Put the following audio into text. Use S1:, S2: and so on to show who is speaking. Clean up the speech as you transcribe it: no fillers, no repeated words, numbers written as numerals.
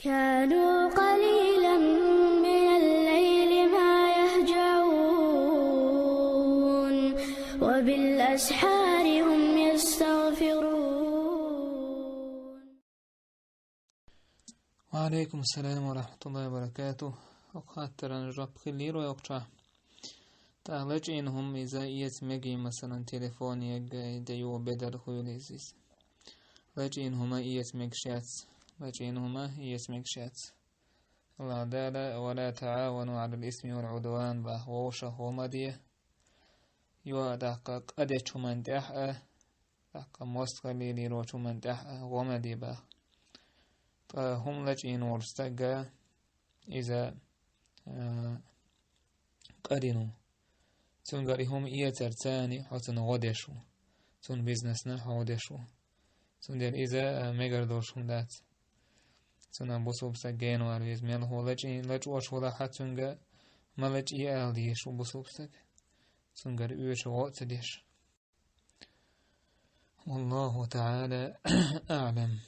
S1: كانوا قليلا من الليل ما يهجعون وبالأسحار هم يستغفرون.
S2: وعليكم السلام ورحمة الله وبركاته. وقاتل الرب خليل ويقطع تعالج إنهم إذا يسمعي مثلا تليفون يديو بدل خيوليزيس لجينهما يسمع شاتس لجينهما يسمع شاتس الله دالا ولا تعاونوا على الإثم والعدوان بهوشة ومدية يو دقق أديش من دحأ دقق مستقلي ليروش من دحأ ومدي به فهم لجين ورستقى إذا قدنوا تنقري هم ترتاني حتى نغدشوا تن بيزنسنا حودشوا تندر إذا مقردوشهم دات تن بصوب سجين واريز ميل هو لج وش ولا حتنقى ملج ديش وبصوب سك تنقر إيش وقت ديش. والله تعالى أعلم.